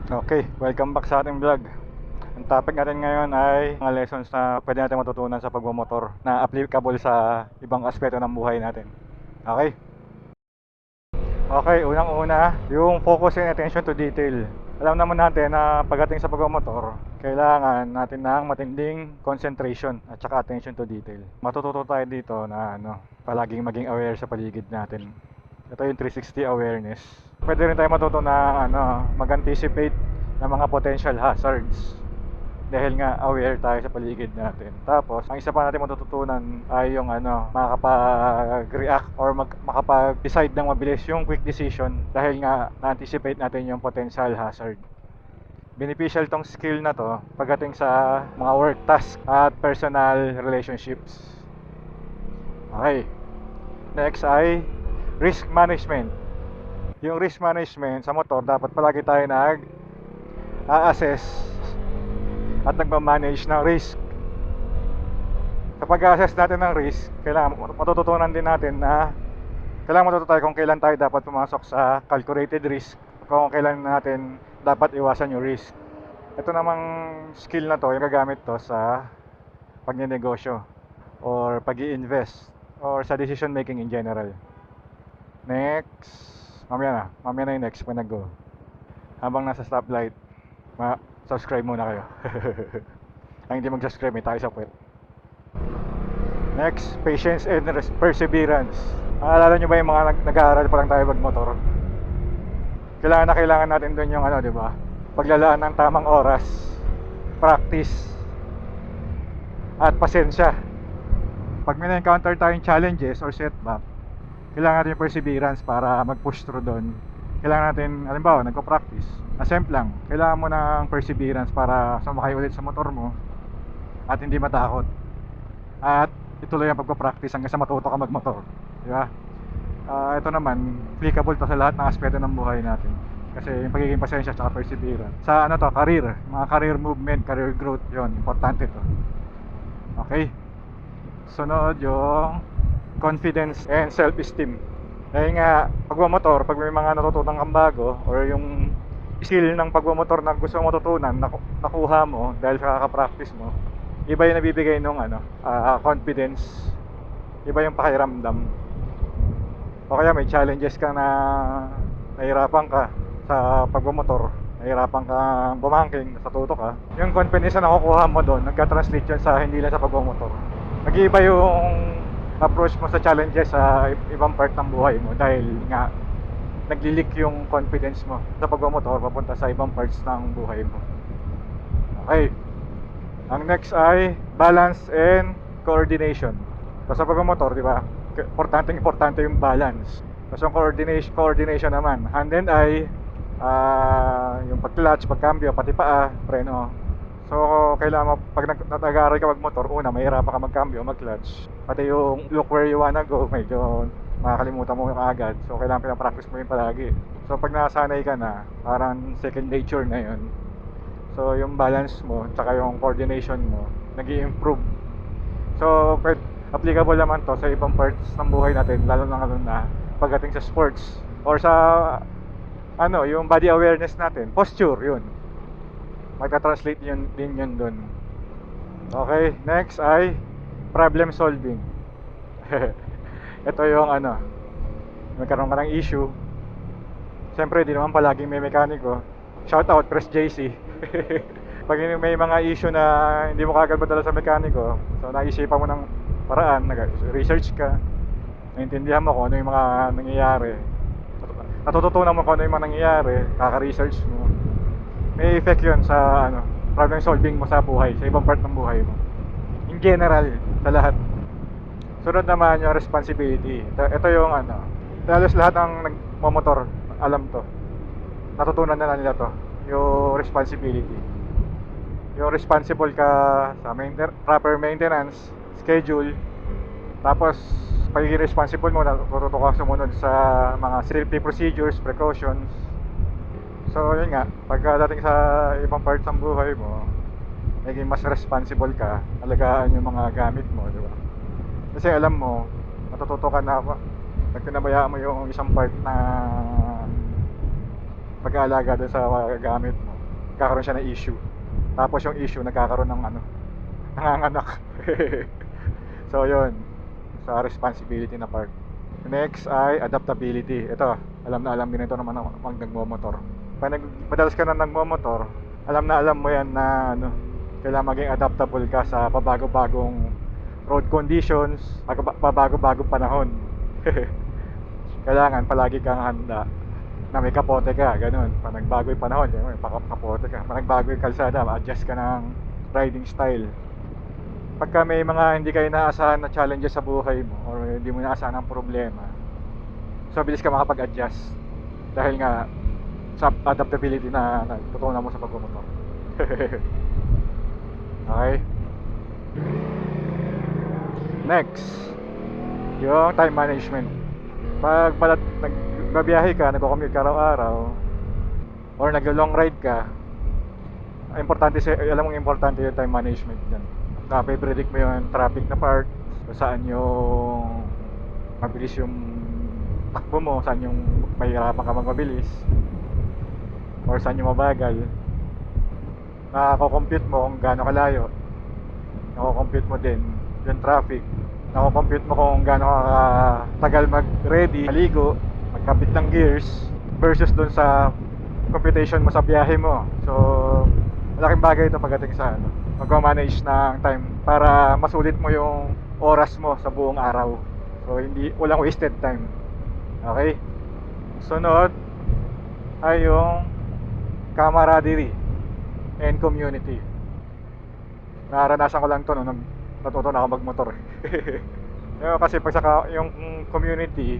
Okay, welcome back sa ating vlog. Ang topic natin ngayon ay mga lessons na pwede natin matutunan sa pagmamotor na applicable sa ibang aspeto ng buhay natin. Okay? Okay, unang-una, yung focus and attention to detail. Alam naman natin na pagdating sa pagmamotor, kailangan natin ng matinding concentration at saka attention to detail. Matututo tayo dito na palaging maging aware sa paligid natin. Ito yung 360 awareness. Pwede rin tayo matuto na mag-anticipate ng mga potential hazards dahil nga aware tayo sa paligid natin. Tapos, ang isa pa natin matututunan ay yung makapag-react or makapag-decide ng mabilis, yung quick decision dahil nga na-anticipate natin yung potential hazard. Beneficial tong skill na to pagdating sa mga work task at personal relationships. Okay. Next ay risk management. Yung risk management sa motor, dapat palagi tayo nag-a-assess at nagmamanage ng risk. Sa pag-a-assess natin ng risk, kailangan matututunan din natin na kailangan matuto tayo kung kailan tayo dapat pumasok sa calculated risk, kung kailan natin dapat iwasan yung risk. Ito namang skill na to, yung gagamit to sa pagnenegosyo or pag-i-invest or sa decision making in general. Next, mamaya na yung next when nag-go. Habang nasa stoplight, subscribe muna kayo. Ang hindi mag-subscribe, may tayo sa puwet. Next, patience and perseverance. Maalala nyo ba yung mga nag-aaral pa lang tayo magmotor? Kailangan natin doon yung di ba? Paglalaan ng tamang oras, practice, at pasensya. Pag may na-encounter tayong challenges or setback, kailangan natin yung perseverance para mag-push through doon. Kailangan natin, halimbawa, nagko-practice. Assemble lang. Kailangan mo ng perseverance para sumakay ulit sa motor mo at hindi matakot. At ituloy ang pagko-practice hanggang sa matuto ka magmotor. Di ba? Ito naman, applicable to sa lahat ng aspeto ng buhay natin. Kasi yung pagiging pasensya at perseverance. Sa career. Mga career movement, career growth, yon importante to. Okay? Sunod yung confidence and self-esteem. Dahil nga pagmamotor, pag may mga natutunan kang bago or yung skill ng pagmamotor na gusto mo matutunan, nakuha mo dahil sa kaka-practice mo, iba yung nabibigay nung confidence, iba yung pakiramdam. O kaya may challenges ka na nahirapan ka sa pagmamotor, nahirapan ka bumangking, natuto ka, yung confidence na nakukuha mo doon, nagka-translate yun sa hindi lang sa pagmamotor. Nag-iiba yung approach mo sa challenges sa ibang part ng buhay mo dahil nga nagli-leak yung confidence mo sa pagmamotor papunta sa ibang parts ng buhay mo. Okay. Ang next ay balance and coordination. So sa pagmamotor, di ba? Importante yung balance. So yung coordination naman, hand and eye, yung pag-clutch, pag-cambio, pati paa, preno. So, kailangan mo, pag nag-aaral ka magmotor, una, mahirapan ka mag-cambio, mag-clutch. Pati yung look where you wanna go, medyo makakalimutan mo yung agad. So, kailangan pinapractice mo yun palagi. So, pag nasanay ka na, parang second nature na yun. So, yung balance mo, tsaka yung coordination mo, nag-i-improve. So, applicable naman to sa ibang parts ng buhay natin, lalo na pagdating sa sports. Or sa, yung body awareness natin, posture, yun. Magka-translate din yun dun. Okay, next ay problem solving. Ito yung magkaroon ka ng issue. Siyempre, di naman palaging may mekaniko. Shout out, Press JC. Pag may mga issue na hindi mo kagad madala sa mekaniko, so naisipan mo ng paraan, nag-research ka, naintindihan mo kung ano yung mga nangyayari, natututunan mo kung ano yung mga nangyayari, kaka-research mo, may effect yun sa problem solving mo sa buhay, sa ibang part ng buhay mo. In general, sa lahat. Sunod naman yung responsibility. Ito yung halos lahat ng nagmamotor, alam to. Natutunan na nila to. Yung responsibility. Yung responsible ka sa proper maintenance, schedule. Tapos, pagiging responsible mo, natututo ka sumunod sa mga safety procedures, precautions. So yun nga, pagdating sa ibang parts ng buhay mo, naging mas responsible ka, alagaan yung mga gamit mo, di ba? Kasi alam mo, matututo ka na pag pinabayaan mo yung isang part na pag-aalaga doon sa mga gamit mo, nagkakaroon siya ng issue. Tapos yung issue nagkakaroon ng ano, nanganganak. So yun, sa responsibility na part. Next ay adaptability. Ito, alam na alam din ito naman ang nagmomotor. Pag madalas ka na nagmomotor, alam na alam mo yan na ano, kailangan maging adaptable ka sa pabago-bagong road conditions, pabago-bagong panahon. Kailangan palagi kang handa na may kapote ka, ganun. Pag nagbago yung panahon, may kapote ka. Pag nagbago yung kalsada, adjust ka ng riding style. Pagka may mga hindi kayo naasahan na challenges sa buhay mo or hindi mo naasahan ng problema, so bilis ka makapag-adjust dahil nga sa adaptability na tutunan mo sa pagmumotor. Okay. Next, yung time management. Pag nagbabiyahe ka, nagko-commute ka araw-araw or nag-long ride ka, importante alam mong importante yung time management dyan. Predict mo yung traffic na part, saan yung mabilis yung takbo mo, saan yung mahirapan ka magmabilis or saan yung mabagal. Nako-compute mo kung gaano kalayo, nako-compute mo din yung traffic, nako-compute mo kung gaano tagal mag-ready, maligo, magkabit ng gears versus dun sa computation mo sa biyahe mo. So malaking bagay ito pagdating sa ano, mag-manage ng time para masulit mo yung oras mo sa buong araw. So walang wasted time. Okay? Sunod ay yung camaraderie and community. Naranasan ko lang to nung natuto na ako magmotor. Kasi pag yung community,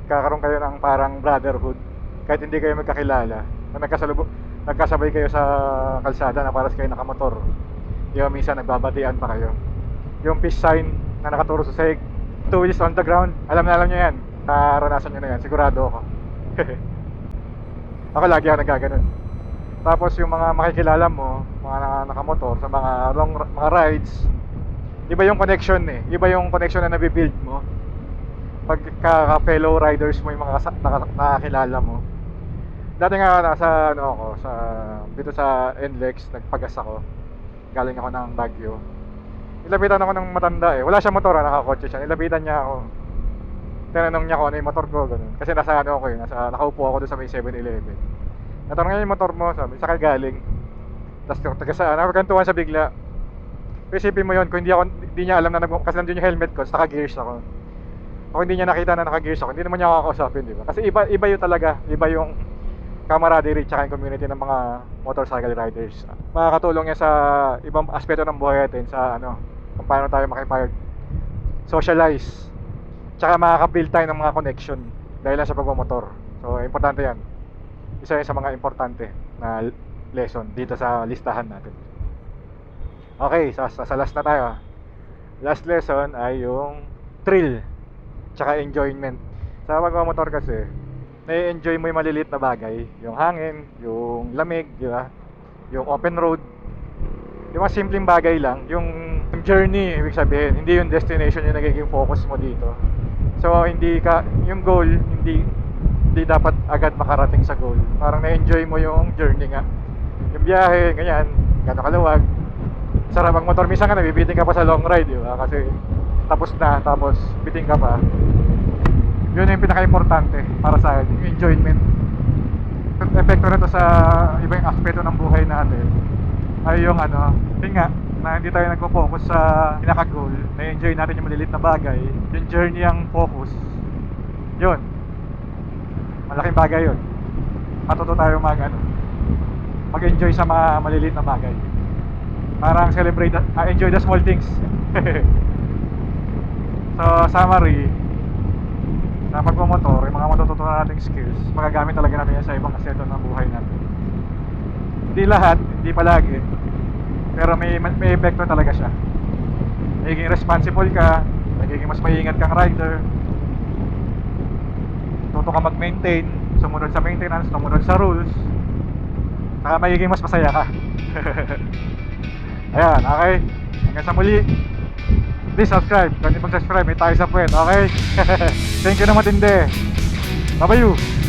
kakaroon kayo ng parang brotherhood kahit hindi kayo magkakilala. Nagkasabay kayo sa kalsada na paras kayo nakamotor. Yung minsan nagbabatian pa kayo. Yung peace sign na nakaturo sa sahig, 2 wheels on the ground, alam na nyo yan. Naranasan nyo na yan, sigurado ako. Ako lagi ako nagkaganon. Tapos yung mga makikilala mo, mga nakamotor sa mga mga rides, iba yung connection eh. Iba yung connection na nabibuild mo pagka fellow riders mo, yung mga nakakilala mo. Dati nga nasa ano ako, dito sa NLEX, nagpagas ako. Galing ako ng Baguio. Nilapitan ako ng matanda eh. Wala siya motor, nakakotse siya. Nilapitan niya ako. Tinanong niya ko ano yung motor ko, ganun. Kasi nasa ano ako eh, nakaupo ako doon sa may 7-Eleven. Natanong niya yung motor mo, sabi, saan ka galing? Tapos taga saan, nakakantuhan sa bigla. Pero isipin mo yun, kung hindi niya alam na kasi nandun yung helmet ko, naka-gears ako. Kung hindi niya nakita na naka-gears ako, hindi naman niya ako kakausapin, di ba? Kasi iba yun talaga, iba yung camaraderie tsaka yung community ng mga motorcycle riders. Makakatulong yan sa ibang aspeto ng buhay natin, sa ano, kung paano tayo socialize. Tsaka makaka-build tayo ng mga connection dahil lang sa pagmamotor. So, importante yan. Isa yun sa mga importante na lesson dito sa listahan natin. Okay, sa last na tayo. Last lesson ay yung thrill tsaka enjoyment. Sa pagmamotor kasi, na-enjoy mo yung maliliit na bagay, yung hangin, yung lamig, di ba? Yung open road. Yung mga simpleng bagay lang, yung journey, ibig sabihin, hindi yung destination yung nagiging focus mo dito. So yung goal, hindi dapat agad makarating sa goal. Parang na-enjoy mo yung journey nga. Yung biyahe, ganyan, gano'ng kaluwag. Sarap ang motor, minsan nga nabibiting ka pa sa long ride, di ba? Kasi tapos biting ka pa. Yun yung pinaka-importante para sa akin, yung enjoyment. Epekto na to sa ibang aspeto ng buhay natin ay yung ano, yun nga, na hindi tayo nagpo-focus sa pinaka-goal, na-enjoy natin yung maliliit na bagay, yung journey ang focus. Yun, malaking bagay yun. Matuto tayo mag-enjoy sa mga maliliit na bagay. Parang enjoy the small things. So, summary, sa pagmamotor, yung mga matututunan nating skills, magagamit talaga natin yan sa ibang aspeto ng buhay natin. Hindi lahat, hindi palagi, pero may epekto talaga siya. Magiging responsible ka, magiging mas maingat kang rider, tuto ka mag-maintain, sumunod sa maintenance, sumunod sa rules, saka magiging mas masaya ka. Ayan, okay? Hanggang sa muli, please subscribe. Kung hindi mag-subscribe, may tayo sa puwet, okay? Thank you na matindi. Bye-bye.